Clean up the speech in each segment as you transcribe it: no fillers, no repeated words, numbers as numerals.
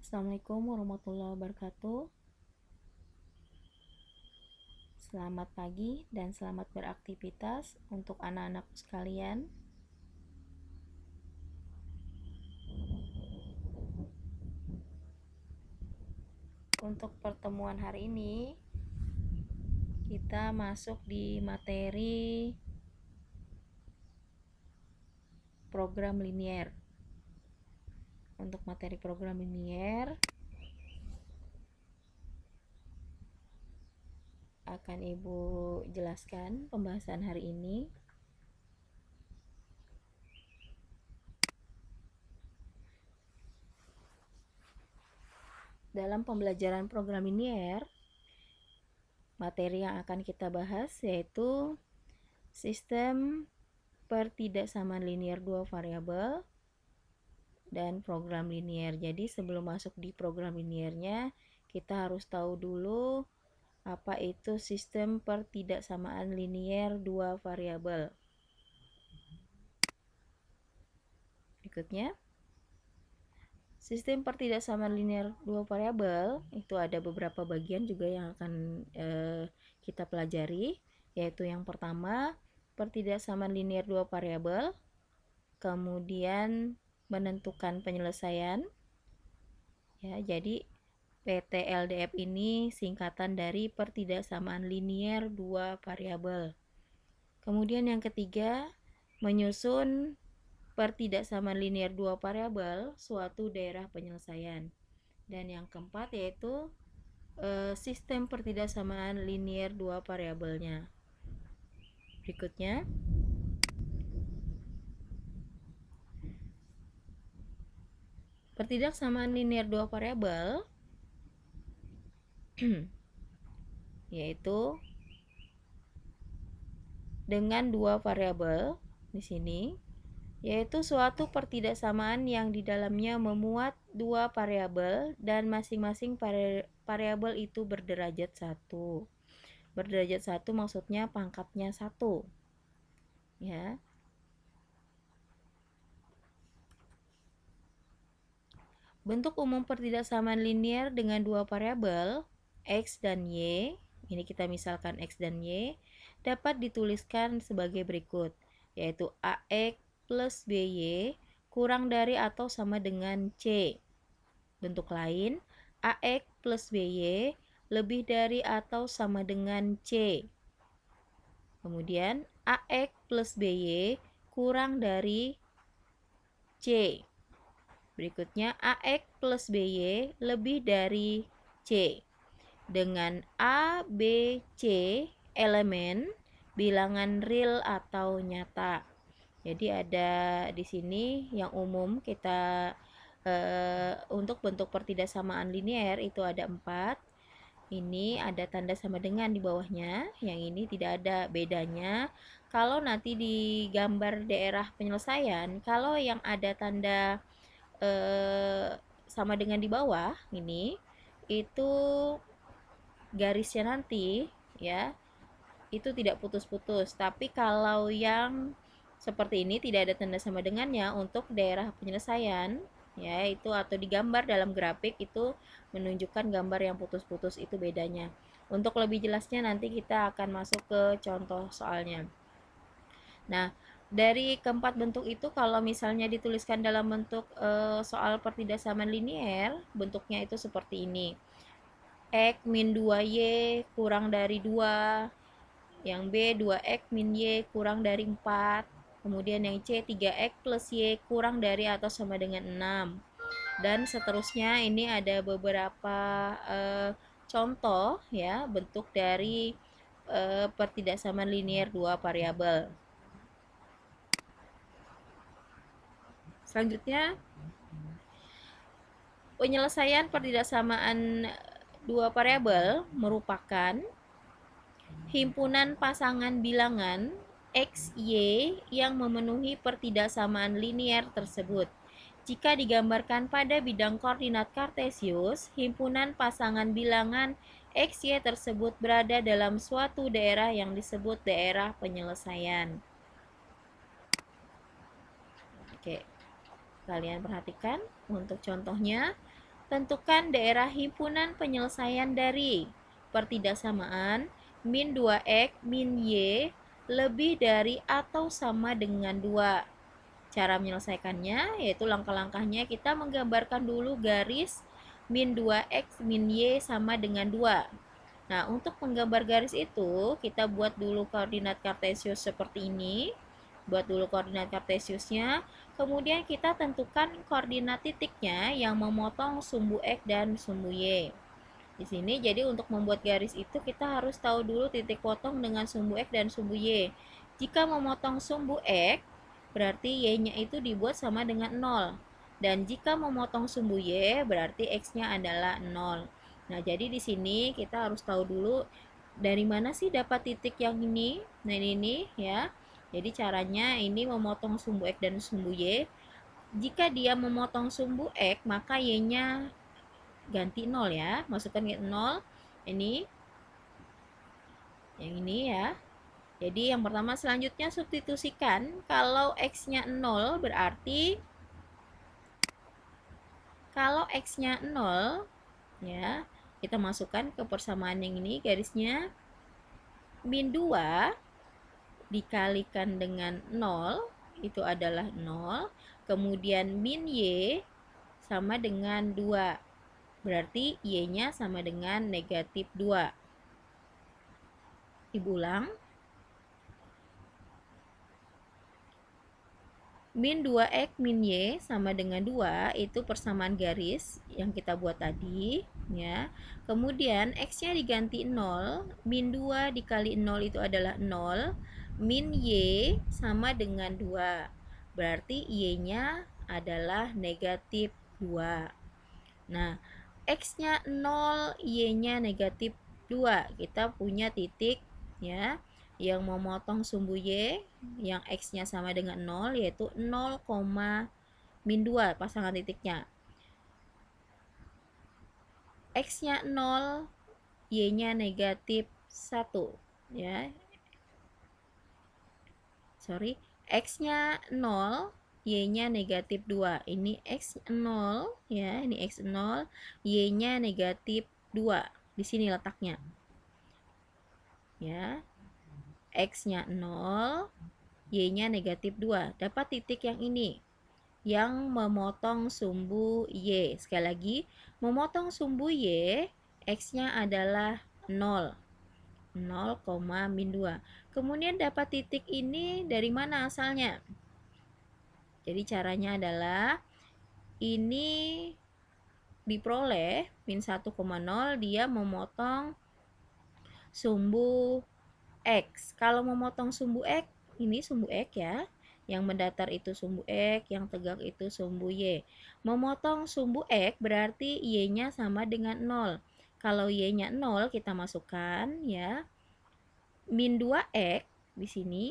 Assalamualaikum warahmatullahi wabarakatuh. Selamat pagi dan selamat beraktivitas untuk anak-anak sekalian. Untuk pertemuan hari ini, kita masuk di materi program linier. Untuk materi program linier akan Ibu jelaskan pembahasan hari ini. Dalam pembelajaran program linier, materi yang akan kita bahas yaitu sistem pertidaksamaan linier dua variabel dan program linier. Jadi sebelum masuk di program liniernya, kita harus tahu dulu apa itu sistem pertidaksamaan linier dua variabel. Berikutnya, sistem pertidaksamaan linier dua variabel itu ada beberapa bagian juga yang akan kita pelajari, yaitu yang pertama pertidaksamaan linier dua variabel, kemudian menentukan penyelesaian. Ya, jadi PTLDF ini singkatan dari pertidaksamaan linier dua variabel. Kemudian yang ketiga, menyusun pertidaksamaan linier dua variabel suatu daerah penyelesaian. Dan yang keempat yaitu sistem pertidaksamaan linier dua variabelnya. Berikutnya, pertidaksamaan linier dua variabel yaitu dengan dua variabel di sini, yaitu suatu pertidaksamaan yang di dalamnya memuat dua variabel dan masing-masing variabel itu berderajat 1. Berderajat 1 maksudnya pangkatnya 1. Ya. Bentuk umum pertidaksamaan linier dengan dua variabel X dan Y, ini kita misalkan X dan Y, dapat dituliskan sebagai berikut, yaitu AX plus BY kurang dari atau sama dengan C. Bentuk lain, AX plus BY lebih dari atau sama dengan C. Kemudian AX plus BY kurang dari C. Berikutnya AX plus BY lebih dari C. Dengan A, B, C elemen bilangan real atau nyata. Jadi ada di sini yang umum kita untuk bentuk pertidaksamaan linier itu ada 4. Ini ada tanda sama dengan di bawahnya, yang ini tidak ada bedanya. Kalau nanti di gambar daerah penyelesaian, kalau yang ada tanda sama dengan di bawah ini, itu garisnya nanti ya itu tidak putus-putus. Tapi kalau yang seperti ini tidak ada tanda sama dengannya untuk daerah penyelesaian, ya itu atau digambar dalam grafik itu menunjukkan gambar yang putus-putus, itu bedanya. Untuk lebih jelasnya nanti kita akan masuk ke contoh soalnya. Nah, dari keempat bentuk itu kalau misalnya dituliskan dalam bentuk soal pertidaksamaan linier, bentuknya itu seperti ini. X min 2Y kurang dari 2. Yang B 2X min Y kurang dari 4. Kemudian yang C 3X plus Y kurang dari atau sama dengan 6. Dan seterusnya, ini ada beberapa contoh ya bentuk dari pertidaksamaan linier dua variabel. Selanjutnya, penyelesaian pertidaksamaan dua variabel merupakan himpunan pasangan bilangan X, Y yang memenuhi pertidaksamaan linier tersebut. Jika digambarkan pada bidang koordinat kartesius, himpunan pasangan bilangan X, Y tersebut berada dalam suatu daerah yang disebut daerah penyelesaian. Oke. Kalian perhatikan untuk contohnya, Tentukan daerah himpunan penyelesaian dari pertidaksamaan min 2x min y lebih dari atau sama dengan 2. Cara menyelesaikannya yaitu langkah-langkahnya kita menggambarkan dulu garis min 2x min y sama dengan 2. Nah, untuk menggambar garis itu, kita buat dulu koordinat kartesius seperti ini. Buat dulu koordinat kartesiusnya. Kemudian kita tentukan koordinat titiknya yang memotong sumbu X dan sumbu Y. Di sini jadi untuk membuat garis itu kita harus tahu dulu titik potong dengan sumbu X dan sumbu Y. Jika memotong sumbu X, berarti Y-nya itu dibuat sama dengan 0. Dan jika memotong sumbu Y, berarti X-nya adalah 0. Nah, jadi di sini kita harus tahu dulu dari mana sih dapat titik yang ini. Nah, ini ya. Jadi caranya ini memotong sumbu X dan sumbu Y. Jika dia memotong sumbu X, maka Y-nya ganti 0 ya. Masukkan 0. Ini yang ini ya. Jadi yang pertama selanjutnya substitusikan. Kalau X-nya 0 berarti kalau X-nya 0 ya, kita masukkan ke persamaan yang ini garisnya min 2 dikalikan dengan 0 itu adalah 0, kemudian min y sama dengan 2, berarti y-nya sama dengan negatif 2. Ibu ulang, min 2x min y sama dengan 2 itu persamaan garis yang kita buat tadi ya. Kemudian x-nya diganti 0, min 2 dikali 0 itu adalah 0, min y sama dengan 2. Berarti y-nya adalah negatif 2. Nah, x-nya 0, y-nya negatif 2. Kita punya titik ya yang memotong sumbu y yang x-nya sama dengan 0 yaitu 0, min 2 pasangan titiknya. X-nya 0, y-nya negatif 1 ya. X-nya 0, y-nya negatif 2. Ini x0 ya, ini x0, y-nya negatif 2. Di sini letaknya. Ya. X-nya 0, y-nya negatif 2. Dapat titik yang ini yang memotong sumbu y. Sekali lagi, memotong sumbu y, x-nya adalah 0. 0, min 2. Kemudian dapat titik ini dari mana asalnya? Jadi caranya adalah ini diperoleh min 1,0 dia memotong sumbu X. Kalau memotong sumbu X, ini sumbu X ya. Yang mendatar itu sumbu X, yang tegak itu sumbu Y. Memotong sumbu X berarti Y-nya sama dengan 0. Kalau Y-nya 0 kita masukkan ya. Min 2X di sini.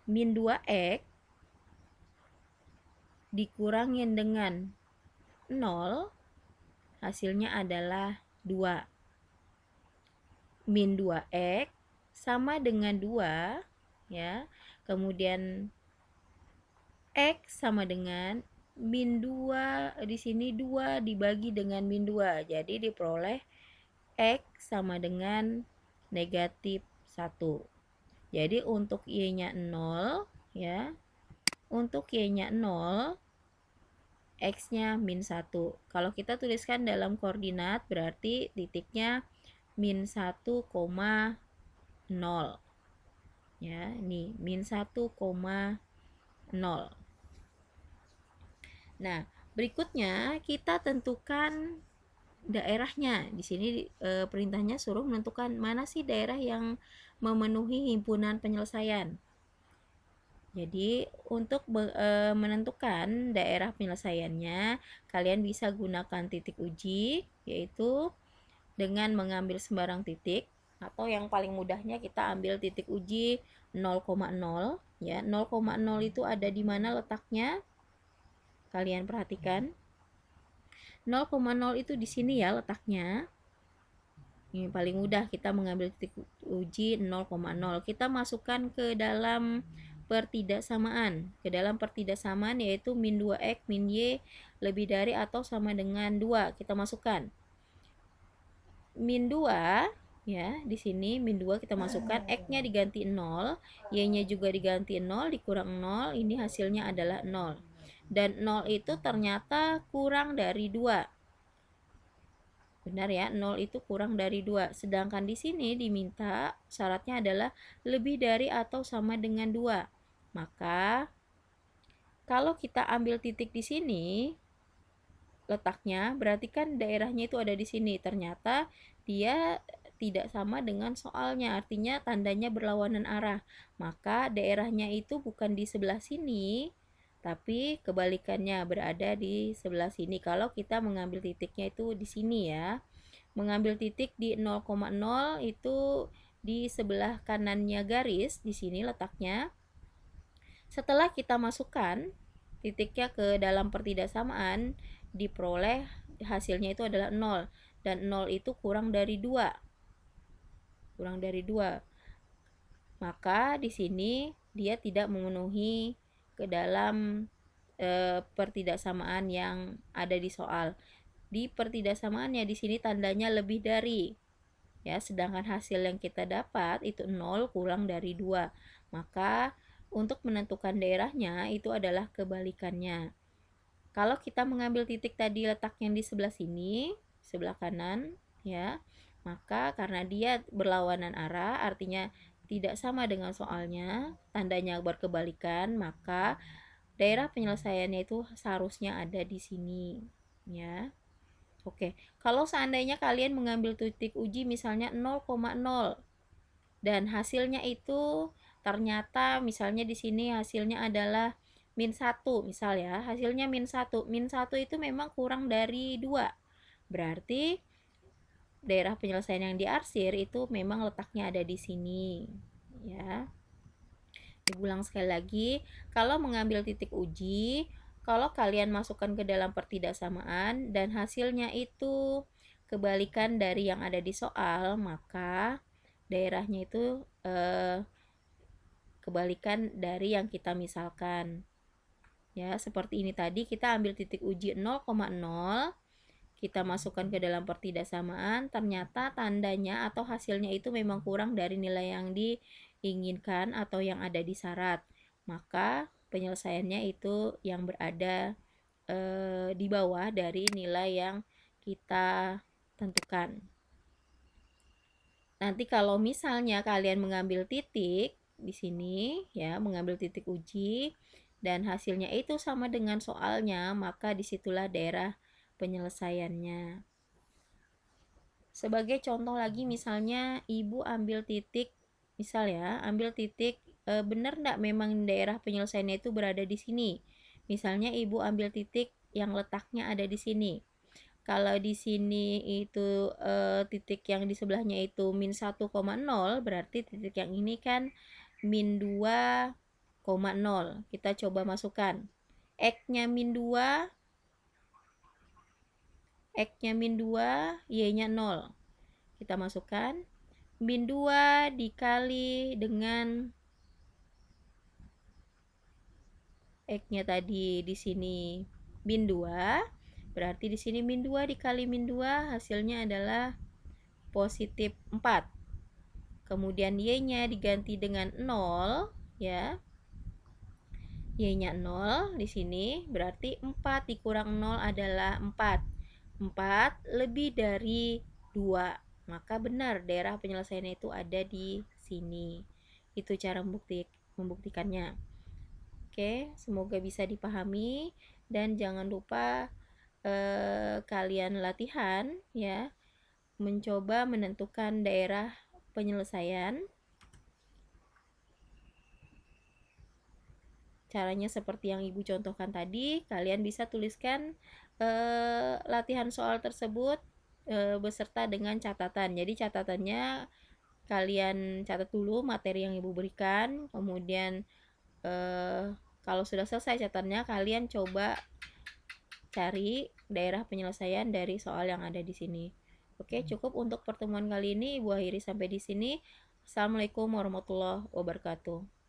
Min 2X dikurangin dengan 0, hasilnya adalah 2. Min 2x sama dengan 2 ya. Kemudian x sama dengan min 2, di sini 2 dibagi dengan min 2. Jadi diperoleh x sama dengan negatif 1. Jadi untuk y-nya 0 ya. Untuk y-nya 0, x-nya min 1. Kalau kita tuliskan dalam koordinat berarti titiknya min 1,0 ya, ini min 1,0. Nah, berikutnya kita tentukan daerahnya. Di sini perintahnya suruh menentukan mana sih daerah yang memenuhi himpunan penyelesaian. Jadi untuk menentukan daerah penyelesaiannya, kalian bisa gunakan titik uji, yaitu dengan mengambil sembarang titik, atau yang paling mudahnya kita ambil titik uji 0,0 ya. 0,0 itu ada di mana letaknya? Kalian perhatikan. 0,0 itu di sini ya letaknya. Ini paling mudah kita mengambil titik uji 0,0. Kita masukkan ke dalam pertidaksamaan. Ke dalam pertidaksamaan yaitu min 2x min y lebih dari atau sama dengan 2. Kita masukkan. Min 2 ya, di sini min 2 kita masukkan, x-nya diganti 0, y-nya juga diganti 0, dikurang 0, ini hasilnya adalah 0. Dan 0 itu ternyata kurang dari 2. Benar ya, 0 itu kurang dari 2. Sedangkan di sini diminta syaratnya adalah lebih dari atau sama dengan 2. Maka kalau kita ambil titik di sini letaknya, berarti kan daerahnya itu ada di sini. Ternyata dia tidak sama dengan soalnya, artinya tandanya berlawanan arah. Maka daerahnya itu bukan di sebelah sini, tapi kebalikannya berada di sebelah sini. Kalau kita mengambil titiknya itu di sini ya. Mengambil titik di 0,0 itu di sebelah kanannya garis, di sini letaknya. Setelah kita masukkan titiknya ke dalam pertidaksamaan, diperoleh hasilnya itu adalah 0, dan 0 itu kurang dari 2. Kurang dari 2. Maka di sini dia tidak memenuhi ke dalam pertidaksamaan yang ada di soal. Di pertidaksamaannya di sini tandanya lebih dari. Ya, sedangkan hasil yang kita dapat itu 0 kurang dari 2. Maka untuk menentukan daerahnya itu adalah kebalikannya. Kalau kita mengambil titik tadi letaknya di sebelah sini, sebelah kanan ya, maka karena dia berlawanan arah, artinya tidak sama dengan soalnya, tandanya berkebalikan, maka daerah penyelesaiannya itu seharusnya ada di sini ya. Oke, kalau seandainya kalian mengambil titik uji misalnya 0,0 dan hasilnya itu ternyata misalnya di sini hasilnya adalah min 1 misal ya, hasilnya min 1. Min 1 itu memang kurang dari 2. Berarti daerah penyelesaian yang diarsir itu memang letaknya ada di sini ya. Diulang sekali lagi, kalau mengambil titik uji, kalau kalian masukkan ke dalam pertidaksamaan dan hasilnya itu kebalikan dari yang ada di soal, maka daerahnya itu kebalikan dari yang kita misalkan. Ya, seperti ini tadi kita ambil titik uji 0,0, kita masukkan ke dalam pertidaksamaan, ternyata tandanya atau hasilnya itu memang kurang dari nilai yang diinginkan atau yang ada di syarat. Maka penyelesaiannya itu yang berada di bawah dari nilai yang kita tentukan. Nanti kalau misalnya kalian mengambil titik di sini ya, mengambil titik uji dan hasilnya itu sama dengan soalnya, maka disitulah daerah penyelesaiannya. Sebagai contoh lagi, misalnya ibu ambil titik, misal ya, ambil titik benar enggak memang daerah penyelesaiannya itu berada di sini. Misalnya ibu ambil titik yang letaknya ada di sini. Kalau di sini itu titik yang di sebelahnya itu min 1,0, berarti titik yang ini kan min 2,0. Kita coba masukkan. X-nya min 2, X-nya min 2, Y-nya 0. Kita masukkan. Min 2 dikali dengan X-nya tadi di sini min 2. Berarti di sini min 2 dikali min 2 hasilnya adalah positif 4. Kemudian Y-nya diganti dengan 0 ya. Y-nya 0 di sini berarti 4 dikurang 0 adalah 4. 4 lebih dari 2. Maka benar daerah penyelesaiannya itu ada di sini. Itu cara membuktikannya. Oke, semoga bisa dipahami dan jangan lupa kalian latihan ya, mencoba menentukan daerah penyelesaian. Caranya seperti yang ibu contohkan tadi, kalian bisa tuliskan latihan soal tersebut beserta dengan catatan. Jadi catatannya kalian catat dulu materi yang ibu berikan, kemudian kalau sudah selesai catatannya, kalian coba cari daerah penyelesaian dari soal yang ada di sini. Oke, cukup untuk pertemuan kali ini. Ibu akhiri sampai di sini. Assalamualaikum warahmatullahi wabarakatuh.